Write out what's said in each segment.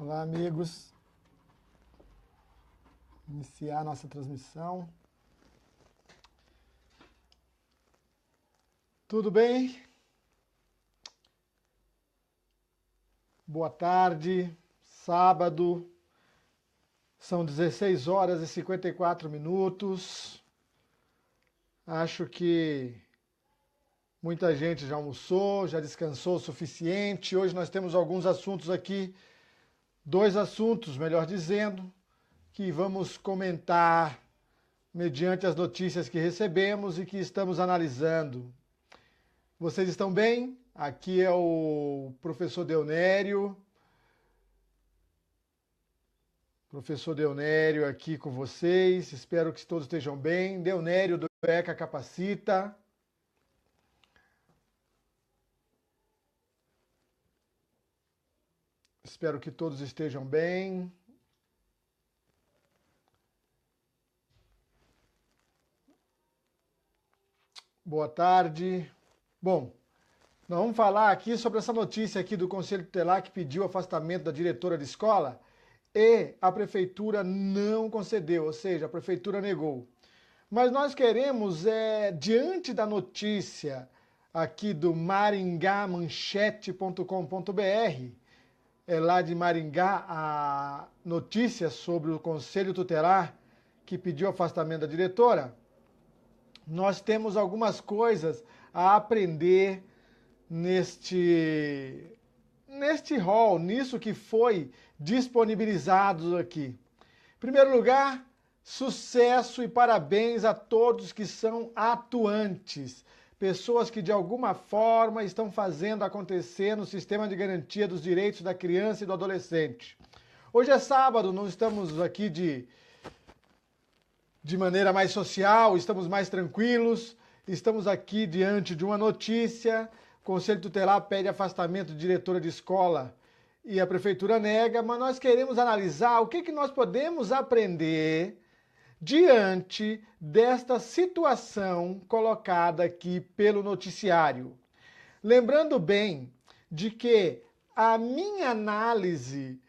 Olá, amigos. Iniciar nossa transmissão. Tudo bem? Boa tarde. Sábado. São 16 horas e 54 minutos. Acho que muita gente já almoçou, já descansou o suficiente. Hoje nós temos alguns assuntos aqui, dois assuntos, melhor dizendo, que vamos comentar mediante as notícias que recebemos e que estamos analisando. Vocês estão bem? Aqui é o professor Deonério. Professor Deonério aqui com vocês. Espero que todos estejam bem. Deonério do ECA Capacita. Espero que todos estejam bem. Boa tarde. Bom, nós vamos falar aqui sobre essa notícia aqui do Conselho Tutelar que pediu afastamento da diretora de escola e a prefeitura não concedeu, ou seja, a prefeitura negou. Mas nós queremos, diante da notícia aqui do maringamanchete.com.br, lá de Maringá, a notícia sobre o Conselho Tutelar que pediu afastamento da diretora, nós temos algumas coisas a aprender neste rol, nisso que foi disponibilizado aqui. Em primeiro lugar, sucesso e parabéns a todos que são atuantes, pessoas que de alguma forma estão fazendo acontecer no sistema de garantia dos direitos da criança e do adolescente. Hoje é sábado, não estamos aqui de maneira mais social, estamos mais tranquilos, estamos aqui diante de uma notícia. O Conselho Tutelar pede afastamento de diretora de escola e a prefeitura nega, mas nós queremos analisar o que nós podemos aprender diante desta situação colocada aqui pelo noticiário. Lembrando bem de que a minha análise,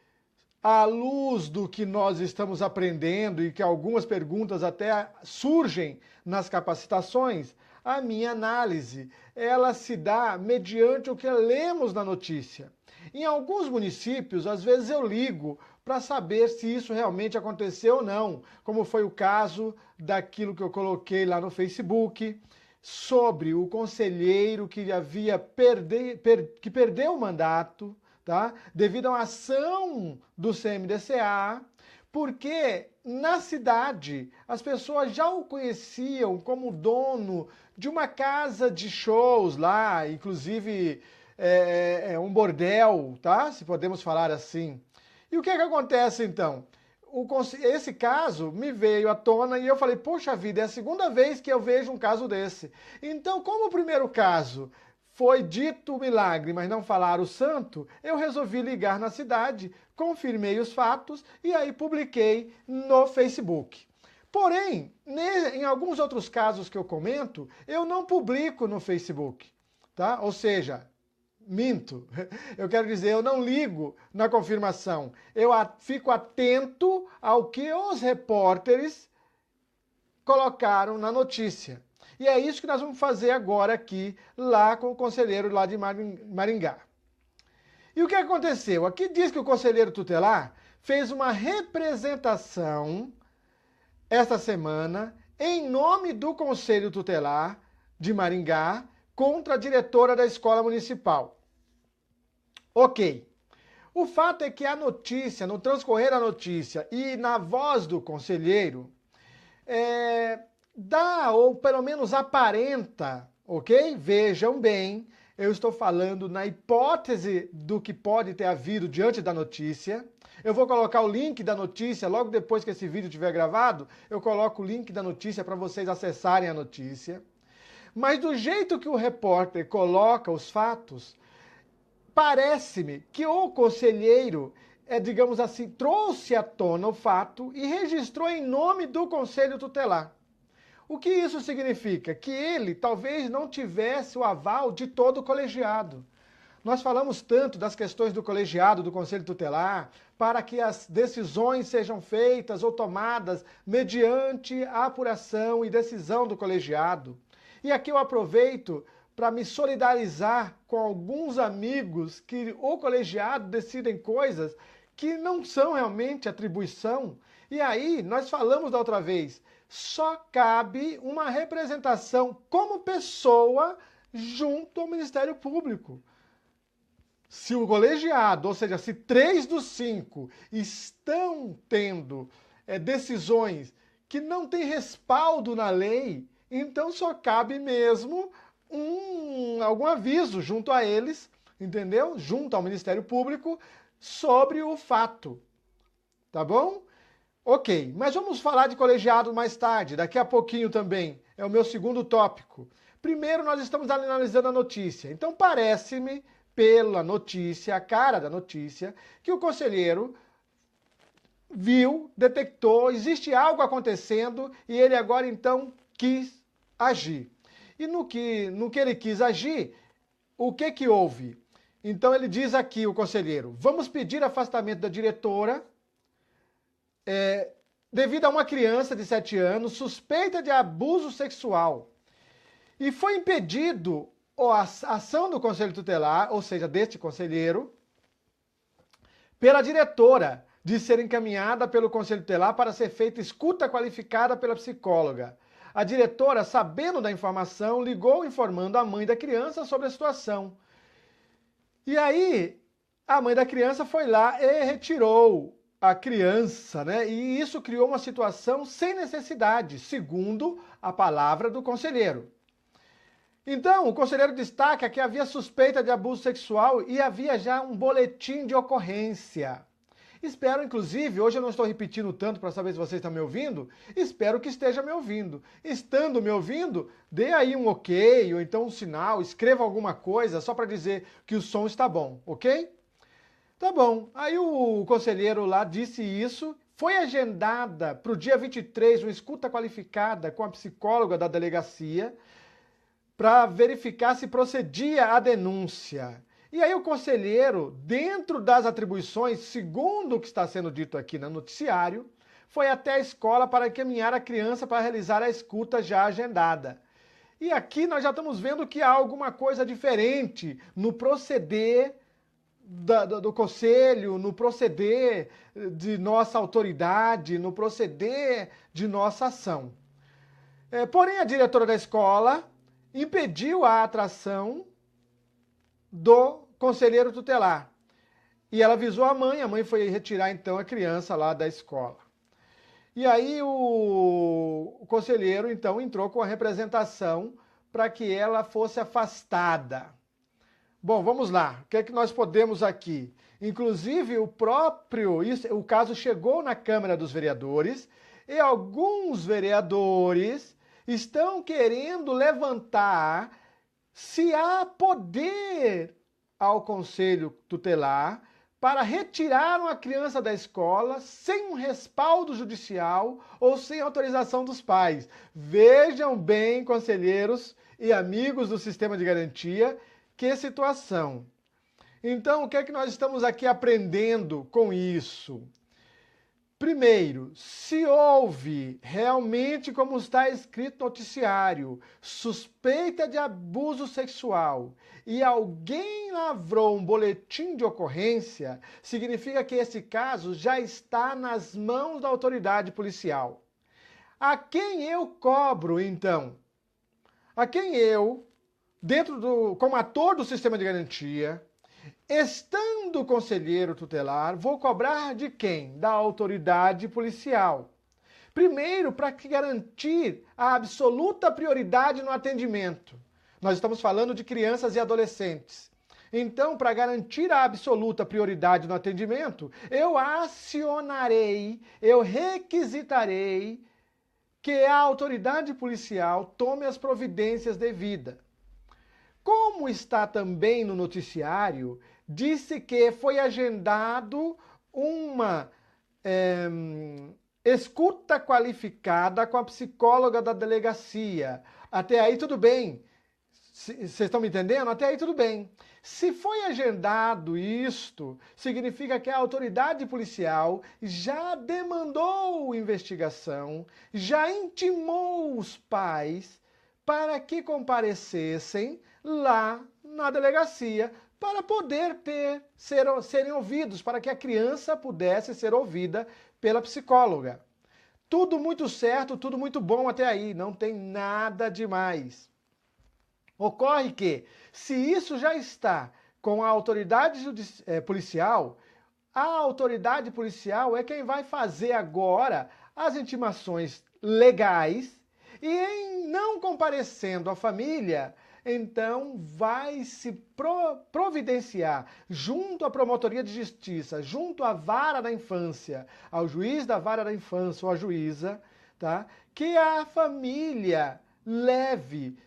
à luz do que nós estamos aprendendo e que algumas perguntas até surgem nas capacitações, a minha análise, ela se dá mediante o que lemos na notícia. Em alguns municípios, às vezes eu ligo para saber se isso realmente aconteceu ou não, como foi o caso daquilo que eu coloquei lá no Facebook, sobre o conselheiro que que perdeu o mandato, tá? Devido a uma ação do CMDCA, porque na cidade as pessoas já o conheciam como dono de uma casa de shows lá, inclusive um bordel, tá? Se podemos falar assim. E o que acontece então? Esse caso me veio à tona e eu falei, poxa vida, é a segunda vez que eu vejo um caso desse. Então, como o primeiro caso foi dito o milagre, mas não falaram o santo, eu resolvi ligar na cidade, confirmei os fatos e aí publiquei no Facebook. Porém, em alguns outros casos que eu comento, eu não publico no Facebook, tá? Ou seja, minto. Eu quero dizer, eu não ligo na confirmação. Eu fico atento ao que os repórteres colocaram na notícia. E é isso que nós vamos fazer agora aqui, lá com o conselheiro lá de Maringá. E o que aconteceu? Aqui diz que o conselheiro tutelar fez uma representação esta semana em nome do Conselho Tutelar de Maringá contra a diretora da escola municipal. Ok. O fato é que a notícia, no transcorrer da notícia e na voz do conselheiro, dá, ou pelo menos aparenta, ok? Vejam bem, eu estou falando na hipótese do que pode ter havido diante da notícia. Eu vou colocar o link da notícia, logo depois que esse vídeo estiver gravado, eu coloco o link da notícia para vocês acessarem a notícia. Mas do jeito que o repórter coloca os fatos, parece-me que o conselheiro, digamos assim, trouxe à tona o fato e registrou em nome do Conselho Tutelar. O que isso significa? Que ele talvez não tivesse o aval de todo o colegiado. Nós falamos tanto das questões do colegiado, do Conselho Tutelar, para que as decisões sejam feitas ou tomadas mediante a apuração e decisão do colegiado. E aqui eu aproveito para me solidarizar com alguns amigos que o colegiado decidem coisas que não são realmente atribuição. E aí, nós falamos da outra vez, só cabe uma representação como pessoa junto ao Ministério Público. Se o colegiado, ou seja, se 3 dos 5 estão tendo decisões que não têm respaldo na lei, então só cabe mesmo algum aviso junto a eles, entendeu? Junto ao Ministério Público sobre o fato. Tá bom? Ok, mas vamos falar de colegiado mais tarde, daqui a pouquinho também. É o meu segundo tópico. Primeiro, nós estamos analisando a notícia. Então, parece-me, pela notícia, a cara da notícia, que o conselheiro viu, detectou, existe algo acontecendo e ele agora, então, quis agir. E no que ele quis agir, o que houve? Então, ele diz aqui, o conselheiro, vamos pedir afastamento da diretora devido a uma criança de 7 anos suspeita de abuso sexual. E foi impedido a ação do Conselho Tutelar, ou seja, deste conselheiro, pela diretora de ser encaminhada pelo Conselho Tutelar para ser feita escuta qualificada pela psicóloga. A diretora, sabendo da informação, ligou informando a mãe da criança sobre a situação. E aí, a mãe da criança foi lá e retirou a criança, né? E isso criou uma situação sem necessidade, segundo a palavra do conselheiro. Então, o conselheiro destaca que havia suspeita de abuso sexual e havia já um boletim de ocorrência. Espero, inclusive, hoje eu não estou repetindo tanto para saber se vocês estão me ouvindo, espero que esteja me ouvindo. Estando me ouvindo, dê aí um ok, ou então um sinal, escreva alguma coisa só para dizer que o som está bom, ok? Tá bom, aí o conselheiro lá disse isso, foi agendada para o dia 23 uma escuta qualificada com a psicóloga da delegacia para verificar se procedia a denúncia. E aí o conselheiro, dentro das atribuições, segundo o que está sendo dito aqui no noticiário, foi até a escola para encaminhar a criança para realizar a escuta já agendada. E aqui nós já estamos vendo que há alguma coisa diferente no proceder do conselho, no proceder de nossa autoridade, no proceder de nossa ação. Porém, a diretora da escola impediu a atração do conselheiro tutelar. E ela avisou a mãe foi retirar então a criança lá da escola. E aí o conselheiro então entrou com a representação para que ela fosse afastada. Bom, vamos lá. O que é que nós podemos aqui? Inclusive, o caso chegou na Câmara dos Vereadores e alguns vereadores estão querendo levantar se há poder ao Conselho Tutelar para retirar uma criança da escola sem um respaldo judicial ou sem autorização dos pais. Vejam bem, conselheiros e amigos do sistema de garantia, que situação. Então, o que é que nós estamos aqui aprendendo com isso? Primeiro, se houve realmente, como está escrito no noticiário, suspeita de abuso sexual e alguém lavrou um boletim de ocorrência, significa que esse caso já está nas mãos da autoridade policial. A quem eu cobro, então? A quem eu, como ator do sistema de garantia, estando conselheiro tutelar, vou cobrar de quem? Da autoridade policial. Primeiro, para garantir a absoluta prioridade no atendimento. Nós estamos falando de crianças e adolescentes. Então, para garantir a absoluta prioridade no atendimento, eu acionarei, eu requisitarei que a autoridade policial tome as providências devidas. Como está também no noticiário, disse que foi agendado uma escuta qualificada com a psicóloga da delegacia. Até aí tudo bem. Vocês estão me entendendo? Até aí tudo bem. Se foi agendado isto, significa que a autoridade policial já demandou investigação, já intimou os pais para que comparecessem lá na delegacia para poder serem ouvidos, para que a criança pudesse ser ouvida pela psicóloga. Tudo muito certo, tudo muito bom até aí, não tem nada demais. Ocorre que, se isso já está com a autoridade policial, a autoridade policial é quem vai fazer agora as intimações legais e, em não comparecendo a família, então vai se providenciar junto à Promotoria de Justiça, junto à Vara da Infância, ao juiz da Vara da Infância ou à juíza, tá? Que a família leve,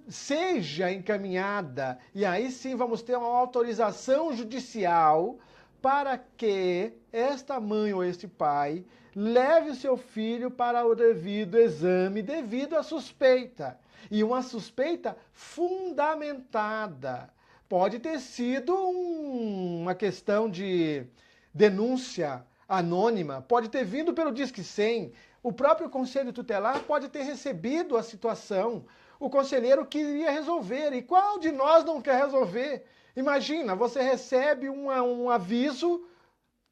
seja encaminhada, e aí sim vamos ter uma autorização judicial para que esta mãe ou este pai leve o seu filho para o devido exame devido à suspeita. E uma suspeita fundamentada. Pode ter sido uma questão de denúncia anônima, pode ter vindo pelo Disque 100, o próprio Conselho Tutelar pode ter recebido a situação, o conselheiro queria resolver, e qual de nós não quer resolver? Imagina, você recebe um aviso,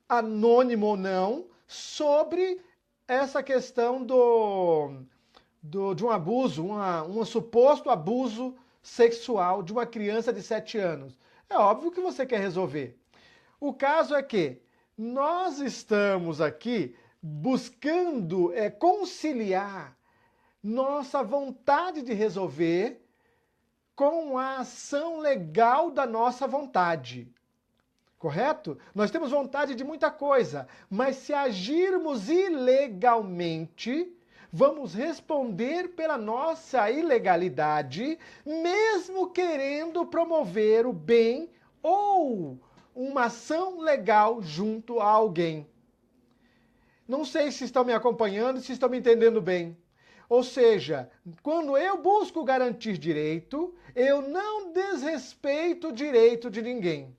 anônimo ou não, sobre essa questão de um abuso, um suposto abuso sexual de uma criança de 7 anos. É óbvio que você quer resolver. O caso é que nós estamos aqui buscando conciliar nossa vontade de resolver com a ação legal da nossa vontade. Correto? Nós temos vontade de muita coisa, mas se agirmos ilegalmente, vamos responder pela nossa ilegalidade, mesmo querendo promover o bem ou uma ação legal junto a alguém. Não sei se estão me acompanhando, se estão me entendendo bem. Ou seja, quando eu busco garantir direito, eu não desrespeito o direito de ninguém.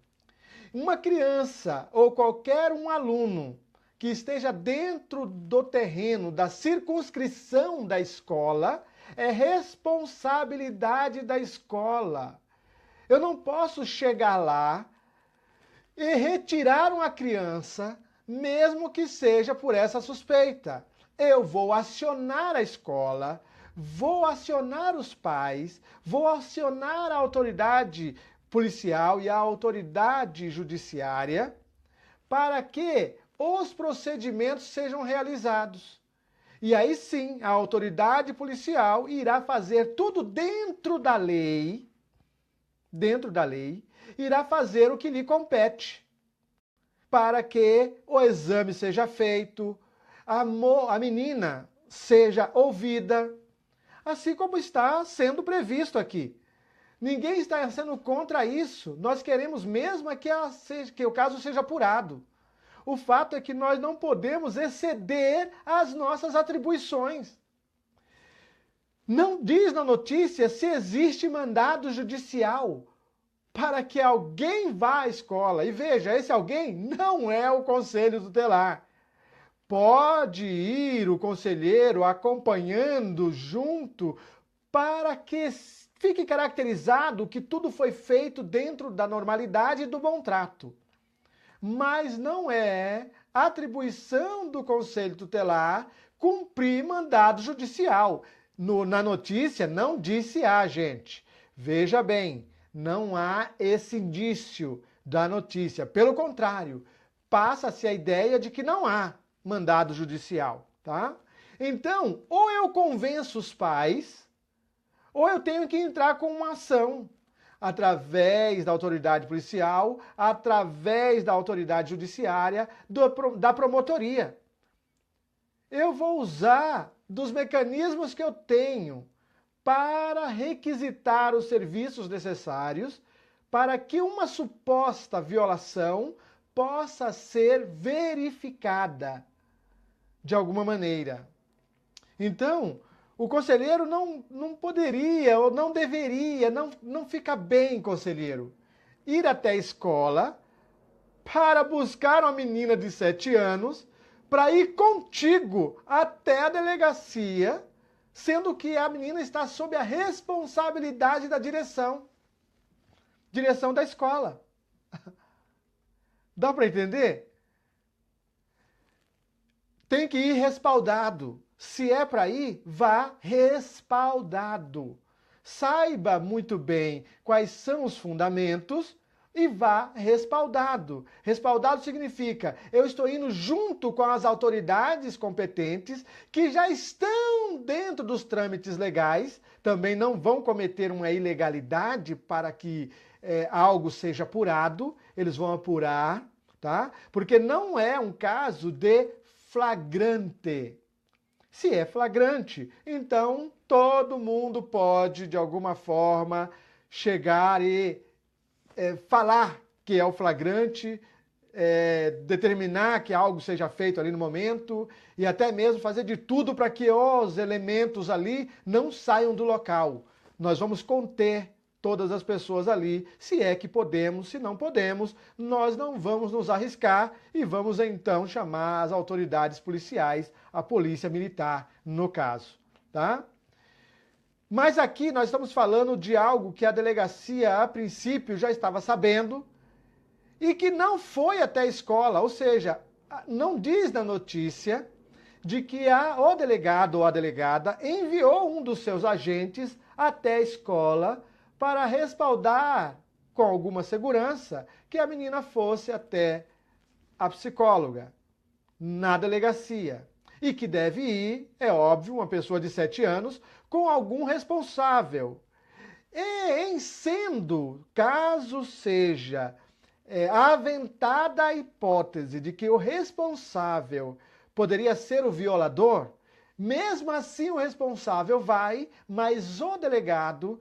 Uma criança ou qualquer um aluno que esteja dentro do terreno da circunscrição da escola, é responsabilidade da escola. Eu não posso chegar lá e retirar uma criança, mesmo que seja por essa suspeita. Eu vou acionar a escola, vou acionar os pais, vou acionar a autoridade policial e a autoridade judiciária para que os procedimentos sejam realizados. E aí sim, a autoridade policial irá fazer tudo dentro da lei, irá fazer o que lhe compete, para que o exame seja feito, a menina seja ouvida, assim como está sendo previsto aqui. Ninguém está sendo contra isso. Nós queremos mesmo que o caso seja apurado. O fato é que nós não podemos exceder as nossas atribuições. Não diz na notícia se existe mandado judicial para que alguém vá à escola. E veja, esse alguém não é o Conselho Tutelar. Pode ir o conselheiro acompanhando junto para que fique caracterizado que tudo foi feito dentro da normalidade e do bom trato. Mas não é atribuição do Conselho Tutelar cumprir mandado judicial. Na notícia não disse gente. Veja bem, não há esse indício da notícia. Pelo contrário, passa-se a ideia de que não há mandado judicial, tá? Então, ou eu convenço os pais, ou eu tenho que entrar com uma ação através da autoridade policial, através da autoridade judiciária, da promotoria. Eu vou usar dos mecanismos que eu tenho para requisitar os serviços necessários para que uma suposta violação possa ser verificada de alguma maneira. Então, o conselheiro não poderia ou não deveria, não fica bem, conselheiro, ir até a escola para buscar uma menina de 7 anos para ir contigo até a delegacia, sendo que a menina está sob a responsabilidade da direção da escola. Dá para entender? Tem que ir respaldado. Se é para ir, vá respaldado. Saiba muito bem quais são os fundamentos e vá respaldado. Respaldado significa, eu estou indo junto com as autoridades competentes que já estão dentro dos trâmites legais, também não vão cometer uma ilegalidade para que algo seja apurado, eles vão apurar, tá? Porque não é um caso de flagrante. Se é flagrante, então todo mundo pode, de alguma forma, chegar e falar que é o flagrante, determinar que algo seja feito ali no momento e até mesmo fazer de tudo para que os elementos ali não saiam do local. Nós vamos conter todas as pessoas ali, se é que podemos, se não podemos, nós não vamos nos arriscar e vamos então chamar as autoridades policiais, a polícia militar, no caso, tá? Mas aqui nós estamos falando de algo que a delegacia, a princípio, já estava sabendo e que não foi até a escola, ou seja, não diz na notícia de que o delegado ou a delegada enviou um dos seus agentes até a escola para respaldar com alguma segurança que a menina fosse até a psicóloga na delegacia. E que deve ir, é óbvio, uma pessoa de 7 anos com algum responsável. E em sendo, caso seja aventada a hipótese de que o responsável poderia ser o violador, mesmo assim o responsável vai, mas o delegado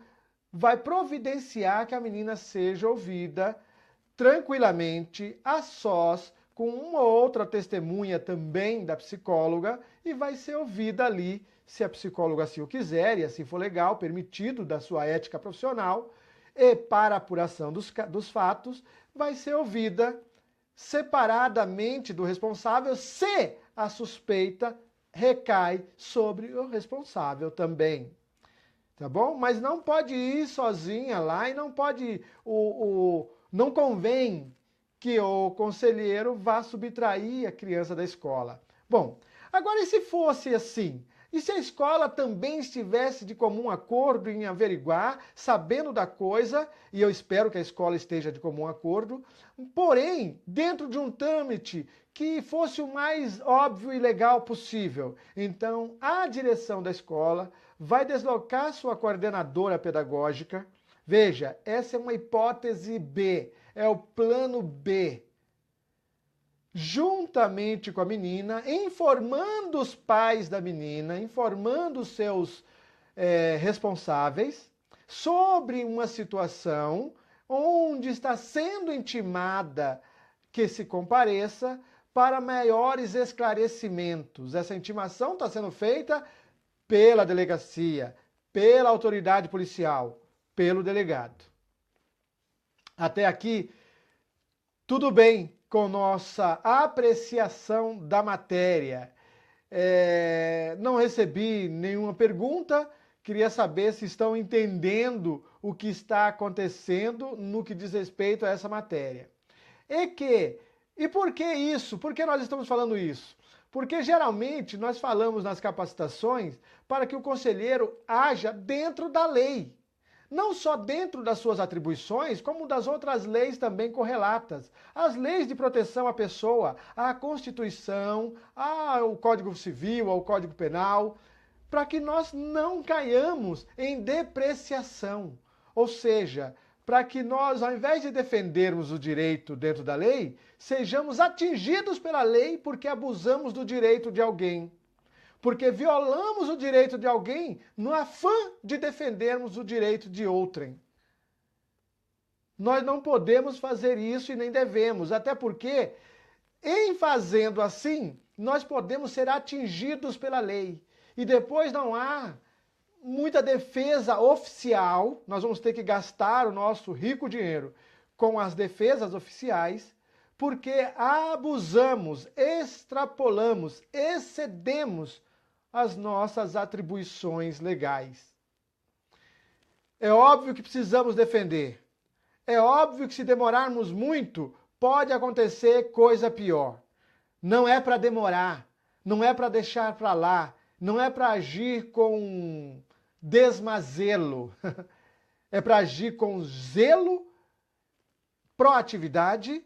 vai providenciar que a menina seja ouvida tranquilamente, a sós, com uma outra testemunha também da psicóloga, e vai ser ouvida ali, se a psicóloga assim o quiser, e assim for legal, permitido da sua ética profissional, e para a apuração dos fatos, vai ser ouvida separadamente do responsável, se a suspeita recai sobre o responsável também. Tá bom? Mas não pode ir sozinha lá e não pode... não convém que o conselheiro vá subtrair a criança da escola. Bom, agora e se fosse assim? E se a escola também estivesse de comum acordo em averiguar, sabendo da coisa, e eu espero que a escola esteja de comum acordo, porém, dentro de um trâmite que fosse o mais óbvio e legal possível. Então, a direção da escola vai deslocar sua coordenadora pedagógica. Veja, essa é uma hipótese B, é o plano B. Juntamente com a menina, informando os pais da menina, informando os seus responsáveis sobre uma situação onde está sendo intimada que se compareça para maiores esclarecimentos. Essa intimação está sendo feita pela delegacia, pela autoridade policial, pelo delegado. Até aqui, tudo bem com nossa apreciação da matéria. Não recebi nenhuma pergunta, queria saber se estão entendendo o que está acontecendo no que diz respeito a essa matéria. E por que isso? Por que nós estamos falando isso? Porque geralmente nós falamos nas capacitações para que o conselheiro haja dentro da lei. Não só dentro das suas atribuições, como das outras leis também correlatas. As leis de proteção à pessoa, a Constituição, o Código Civil, o Código Penal, para que nós não caiamos em depreciação. Ou seja, para que nós, ao invés de defendermos o direito dentro da lei, sejamos atingidos pela lei porque abusamos do direito de alguém. Porque violamos o direito de alguém no afã de defendermos o direito de outrem. Nós não podemos fazer isso e nem devemos, até porque, em fazendo assim, nós podemos ser atingidos pela lei. E depois não há muita defesa oficial, nós vamos ter que gastar o nosso rico dinheiro com as defesas oficiais, porque abusamos, extrapolamos, excedemos as nossas atribuições legais. É óbvio que precisamos defender. É óbvio que se demorarmos muito, pode acontecer coisa pior. Não é para demorar, não é para deixar para lá, não é para agir com desmazelo. É para agir com zelo, proatividade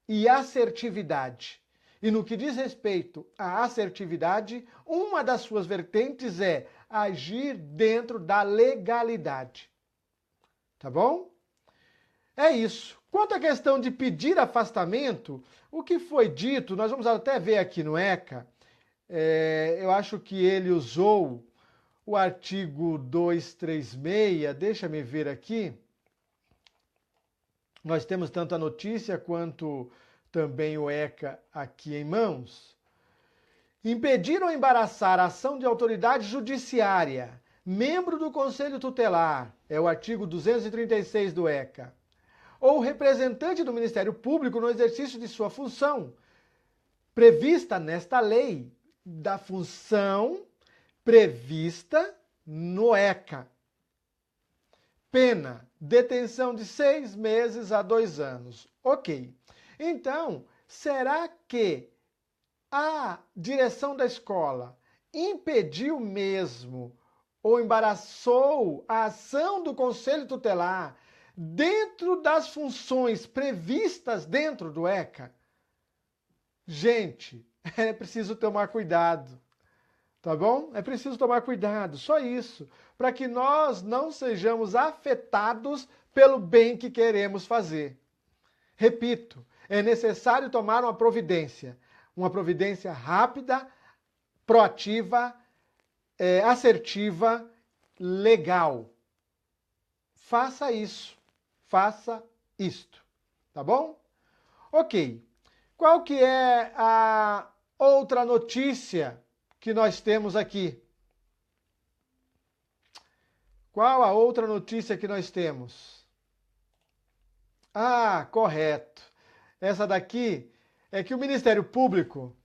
e assertividade. E no que diz respeito à assertividade, uma das suas vertentes é agir dentro da legalidade. Tá bom? É isso. Quanto à questão de pedir afastamento, o que foi dito, nós vamos até ver aqui no ECA, eu acho que ele usou o artigo 236, deixa-me ver aqui. Nós temos tanto a notícia quanto também o ECA aqui em mãos. Impedir ou embaraçar a ação de autoridade judiciária, membro do Conselho Tutelar, é o artigo 236 do ECA, ou representante do Ministério Público no exercício de sua função, prevista nesta lei, da função prevista no ECA. Pena, detenção de 6 meses a 2 anos. Ok. Então, será que a direção da escola impediu mesmo ou embaraçou a ação do Conselho Tutelar dentro das funções previstas dentro do ECA? Gente, é preciso tomar cuidado. Tá bom? É preciso tomar cuidado, só isso, para que nós não sejamos afetados pelo bem que queremos fazer. Repito, é necessário tomar uma providência rápida, proativa, assertiva, legal. Faça isso, faça isto, tá bom? Ok, qual que é a outra notícia que nós temos aqui? Qual a outra notícia que nós temos? Ah, correto. Essa daqui é que o Ministério Público,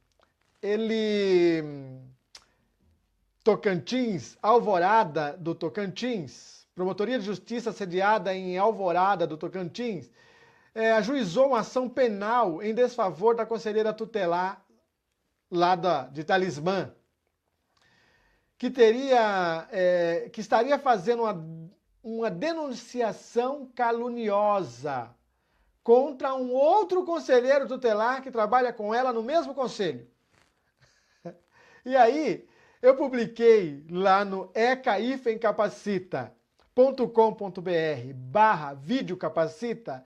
Tocantins, Alvorada do Tocantins, Promotoria de Justiça sediada em Alvorada do Tocantins, ajuizou uma ação penal em desfavor da conselheira tutelar lá de Talismã, que estaria fazendo uma denunciação caluniosa contra um outro conselheiro tutelar que trabalha com ela no mesmo conselho. E aí, eu publiquei lá no ecaifemcapacita.com.br/videocapacita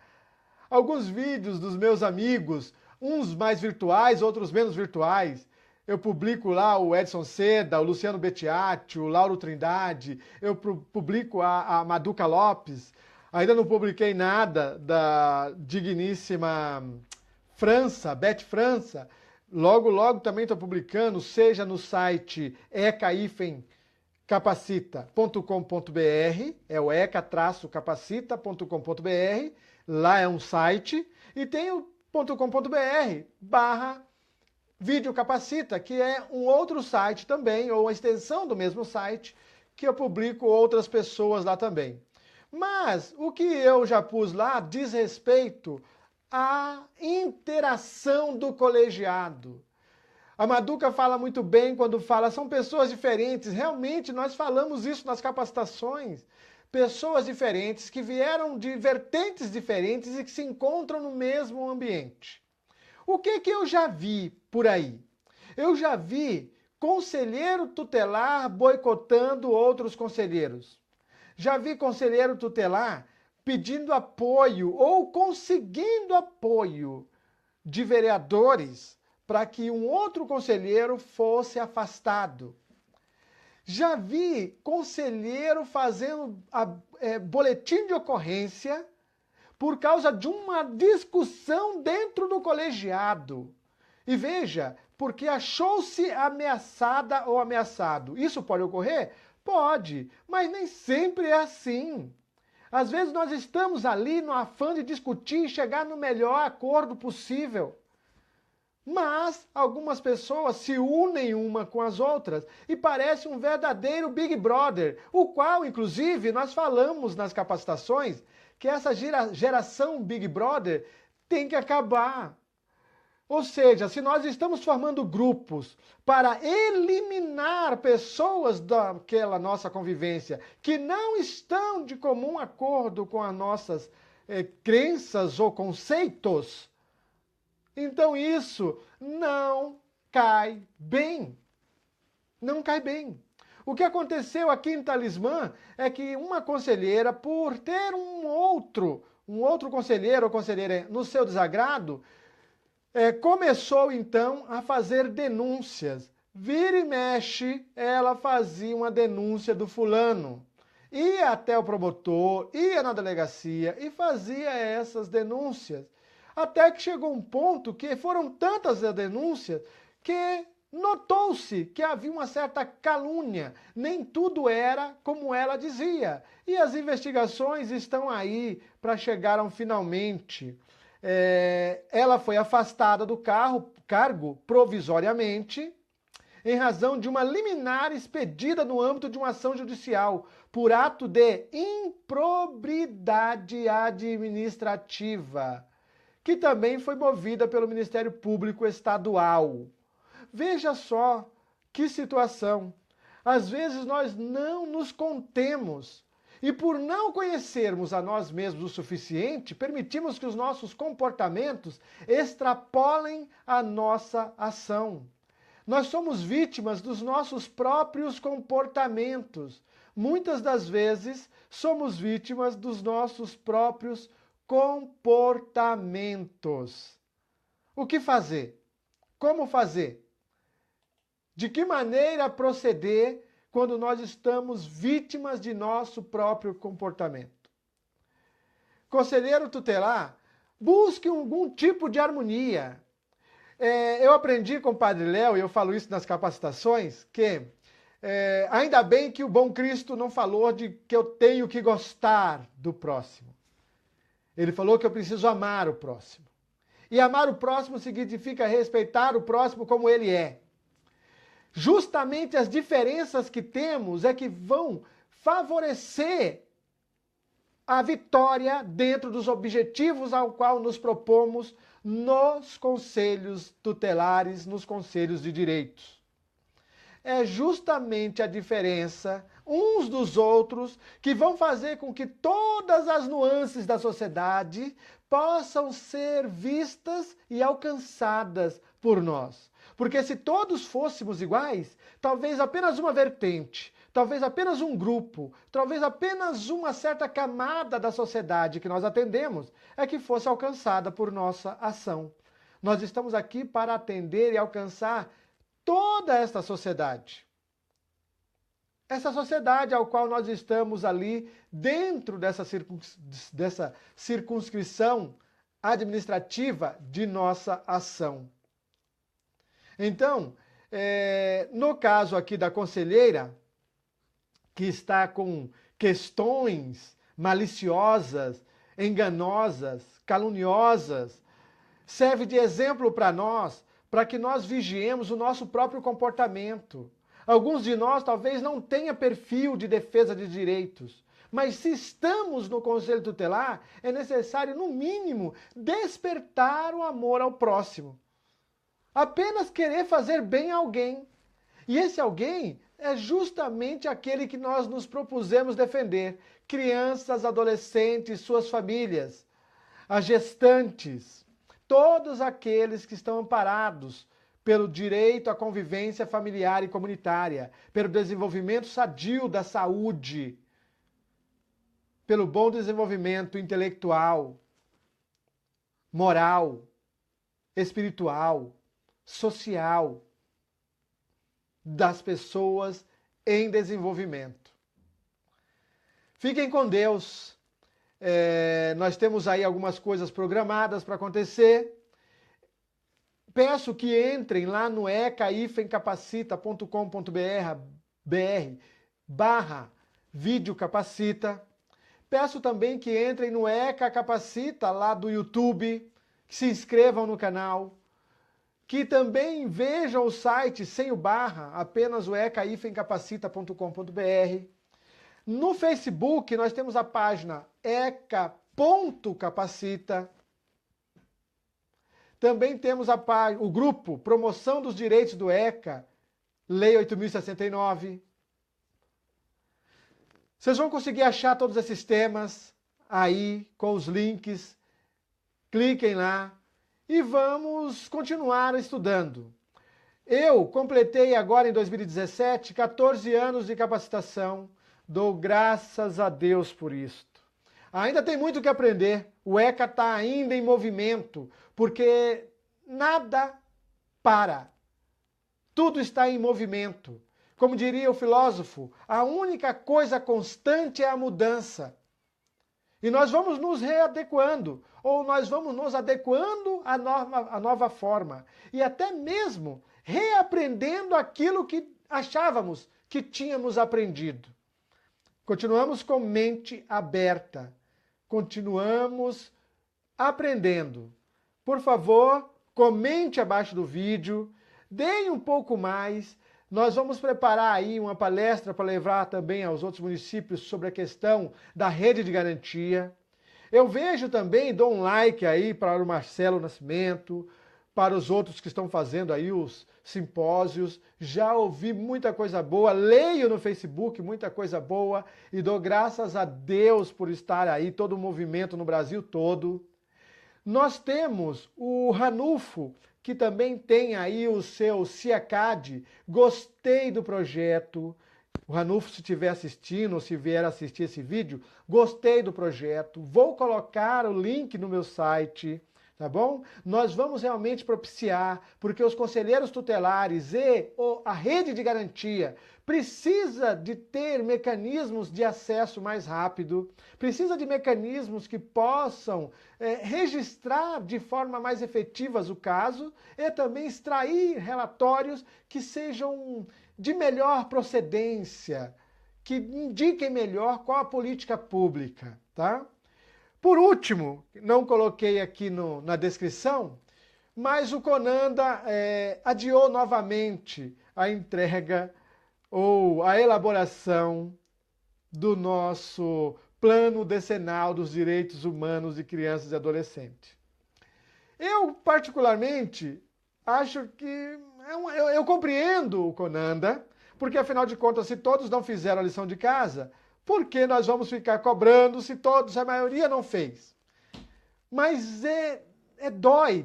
alguns vídeos dos meus amigos, uns mais virtuais, outros menos virtuais. Eu publico lá o Edson Seda, o Luciano Bettiati, o Lauro Trindade, eu publico a Maduca Lopes. Ainda não publiquei nada da digníssima França, Beth França. Logo, logo também estou publicando, seja no site ecaifemcapacita.com.br, é o eca-capacita.com.br, lá é um site, e tem o .com.br/videocapacita, que é um outro site também, ou uma extensão do mesmo site, que eu publico outras pessoas lá também. Mas o que eu já pus lá diz respeito à interação do colegiado. A Maduca fala muito bem quando fala, são pessoas diferentes. Realmente, nós falamos isso nas capacitações. Pessoas diferentes que vieram de vertentes diferentes e que se encontram no mesmo ambiente. O que eu já vi por aí? Eu já vi conselheiro tutelar boicotando outros conselheiros. Já vi conselheiro tutelar pedindo apoio ou conseguindo apoio de vereadores para que um outro conselheiro fosse afastado. Já vi conselheiro fazendo boletim de ocorrência por causa de uma discussão dentro do colegiado. E veja, porque achou-se ameaçada ou ameaçado. Isso pode ocorrer? Pode, mas nem sempre é assim. Às vezes nós estamos ali no afã de discutir e chegar no melhor acordo possível. Mas algumas pessoas se unem uma com as outras e parece um verdadeiro Big Brother, o qual, inclusive, nós falamos nas capacitações que essa geração Big Brother tem que acabar. Ou seja, se nós estamos formando grupos para eliminar pessoas daquela nossa convivência que não estão de comum acordo com as nossas crenças ou conceitos, então isso não cai bem. Não cai bem. O que aconteceu aqui em Talismã é que uma conselheira, por ter um outro conselheiro ou conselheira no seu desagrado, começou então a fazer denúncias. Vira e mexe, ela fazia uma denúncia do fulano. Ia até o promotor, ia na delegacia e fazia essas denúncias. Até que chegou um ponto que foram tantas denúncias que notou-se que havia uma certa calúnia. Nem tudo era como ela dizia. E as investigações estão aí para chegar a um finalmente. Ela foi afastada do cargo provisoriamente em razão de uma liminar expedida no âmbito de uma ação judicial por ato de improbidade administrativa, que também foi movida pelo Ministério Público Estadual. Veja só que situação. Às vezes nós não nos contemos e por não conhecermos a nós mesmos o suficiente, permitimos que os nossos comportamentos extrapolem a nossa ação. Nós somos vítimas dos nossos próprios comportamentos. Muitas das vezes somos vítimas dos nossos próprios comportamentos. O que fazer? Como fazer? De que maneira proceder quando nós estamos vítimas de nosso próprio comportamento? Conselheiro tutelar, busque algum tipo de harmonia. Eu aprendi com o Padre Léo, e eu falo isso nas capacitações, que ainda bem que o bom Cristo não falou de que eu tenho que gostar do próximo. Ele falou que eu preciso amar o próximo. E amar o próximo significa respeitar o próximo como ele é. Justamente as diferenças que temos é que vão favorecer a vitória dentro dos objetivos ao qual nos propomos nos conselhos tutelares, nos conselhos de direitos. É justamente a diferença uns dos outros que vão fazer com que todas as nuances da sociedade possam ser vistas e alcançadas por nós. Porque se todos fôssemos iguais, talvez apenas uma vertente, talvez apenas um grupo, talvez apenas uma certa camada da sociedade que nós atendemos é que fosse alcançada por nossa ação. Nós estamos aqui para atender e alcançar toda esta sociedade. Essa sociedade ao qual nós estamos ali dentro dessa circunscrição administrativa de nossa ação. Então, no caso aqui da conselheira, que está com questões maliciosas, enganosas, caluniosas, serve de exemplo para nós, para que nós vigiemos o nosso próprio comportamento. Alguns de nós talvez não tenham perfil de defesa de direitos, mas se estamos no conselho tutelar, é necessário, no mínimo, despertar o amor ao próximo. Apenas querer fazer bem a alguém. E esse alguém é justamente aquele que nós nos propusemos defender. Crianças, adolescentes, suas famílias, as gestantes, todos aqueles que estão amparados pelo direito à convivência familiar e comunitária, pelo desenvolvimento sadio da saúde, pelo bom desenvolvimento intelectual, moral, espiritual, social das pessoas em desenvolvimento. Fiquem com Deus. Nós temos aí algumas coisas programadas para acontecer. Peço que entrem lá no eca-capacita.com.br/videocapacita. Peço também que entrem no ECA Capacita, lá do YouTube, que se inscrevam no canal, que também vejam o site sem o barra, apenas o eca-capacita.com.br. No Facebook, nós temos a página eca.capacita. Também temos o grupo Promoção dos Direitos do ECA, Lei 8.069. Vocês vão conseguir achar todos esses temas aí, com os links. Cliquem lá e vamos continuar estudando. Eu completei agora em 2017 14 anos de capacitação. Dou graças a Deus por isto. Ainda tem muito que aprender. O ECA está ainda em movimento, porque nada para. Tudo está em movimento. Como diria o filósofo, a única coisa constante é a mudança. E nós vamos nos readequando, ou nós vamos nos adequando à nova forma. E até mesmo reaprendendo aquilo que achávamos que tínhamos aprendido. Continuamos com mente aberta. Continuamos aprendendo. Por favor, comente abaixo do vídeo, deem um pouco mais. Nós vamos preparar aí uma palestra para levar também aos outros municípios sobre a questão da rede de garantia. Eu vejo também, dou um like aí para o Marcelo Nascimento, para os outros que estão fazendo aí os simpósios. Já ouvi muita coisa boa, leio no Facebook muita coisa boa e dou graças a Deus por estar aí, todo o movimento no Brasil todo. Nós temos o Ranulfo, que também tem aí o seu CIACAD. Gostei do projeto. O Ranulfo, se estiver assistindo ou se vier assistir esse vídeo, gostei do projeto. Vou colocar o link no meu site, tá bom? Nós vamos realmente propiciar, porque os conselheiros tutelares e a rede de garantia precisa de ter mecanismos de acesso mais rápido, precisa de mecanismos que possam registrar de forma mais efetiva o caso e também extrair relatórios que sejam de melhor procedência, que indiquem melhor qual a política pública, tá? Por último, não coloquei aqui na descrição, mas o Conanda adiou novamente a entrega ou a elaboração do nosso Plano Decenal dos Direitos Humanos de Crianças e Adolescentes. Eu, particularmente, acho que eu compreendo o Conanda, porque, afinal de contas, se todos não fizeram a lição de casa, por que nós vamos ficar cobrando se a maioria não fez? Mas dói.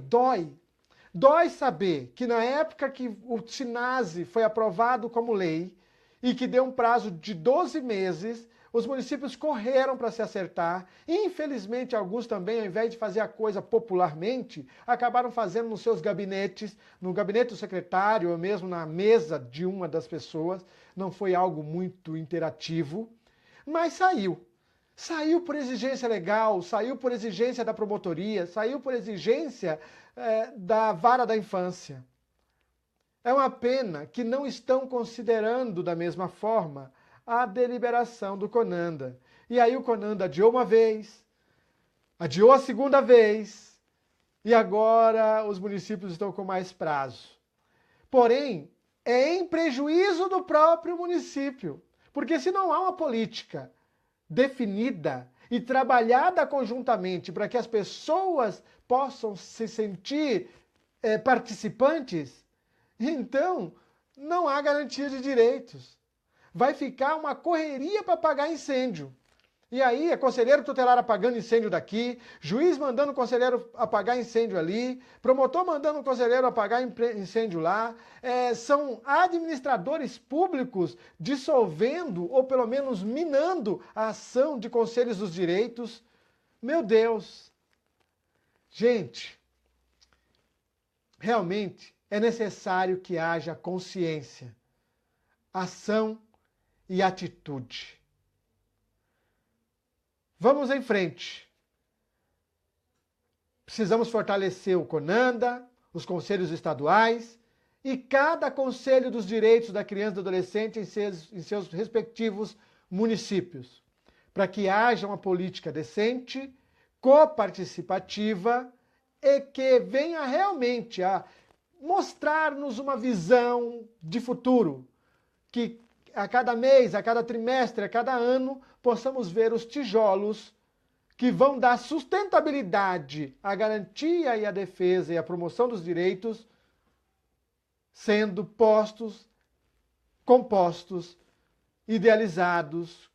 Dói saber que na época que o SINASE foi aprovado como lei e que deu um prazo de 12 meses, os municípios correram para se acertar. Infelizmente, alguns também, ao invés de fazer a coisa popularmente, acabaram fazendo nos seus gabinetes, no gabinete do secretário ou mesmo na mesa de uma das pessoas. Não foi algo muito interativo, mas saiu. Saiu por exigência legal, saiu por exigência da promotoria, saiu por exigência da vara da infância. É uma pena que não estão considerando da mesma forma a deliberação do Conanda. E aí o Conanda adiou uma vez, adiou a segunda vez, e agora os municípios estão com mais prazo. Porém, é em prejuízo do próprio município, porque se não há uma política definida e trabalhada conjuntamente para que as pessoas possam se sentir participantes, então não há garantia de direitos. Vai ficar uma correria para apagar incêndio. E aí é conselheiro tutelar apagando incêndio daqui, juiz mandando o conselheiro apagar incêndio ali, promotor mandando o conselheiro apagar incêndio lá, são administradores públicos dissolvendo ou pelo menos minando a ação de conselhos dos direitos. Meu Deus! Gente, realmente é necessário que haja consciência, ação e atitude. Vamos em frente. Precisamos fortalecer o Conanda, os conselhos estaduais e cada conselho dos direitos da criança e do adolescente em seus respectivos municípios. para que haja uma política decente, coparticipativa e que venha realmente a mostrar-nos uma visão de futuro, que a cada mês, a cada trimestre, a cada ano, possamos ver os tijolos que vão dar sustentabilidade à garantia e à defesa e à promoção dos direitos sendo postos, compostos, idealizados,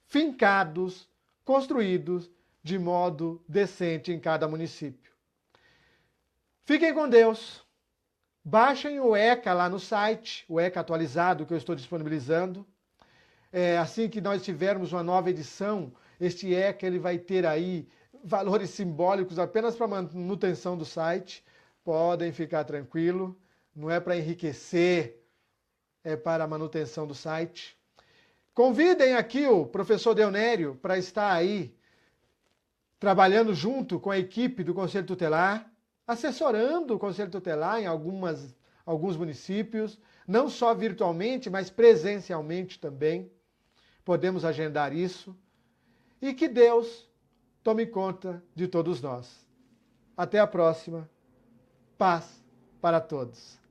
fincados, construídos de modo decente em cada município. Fiquem com Deus. Baixem o ECA lá no site, o ECA atualizado que eu estou disponibilizando. Assim que nós tivermos uma nova edição, este ECA ele vai ter aí valores simbólicos apenas para manutenção do site. Podem ficar tranquilos, não é para enriquecer, é para a manutenção do site. Convidem aqui o professor Deonério para estar aí trabalhando junto com a equipe do Conselho Tutelar, assessorando o Conselho Tutelar em alguns municípios, não só virtualmente, mas presencialmente também. Podemos agendar isso. E que Deus tome conta de todos nós. Até a próxima. Paz para todos.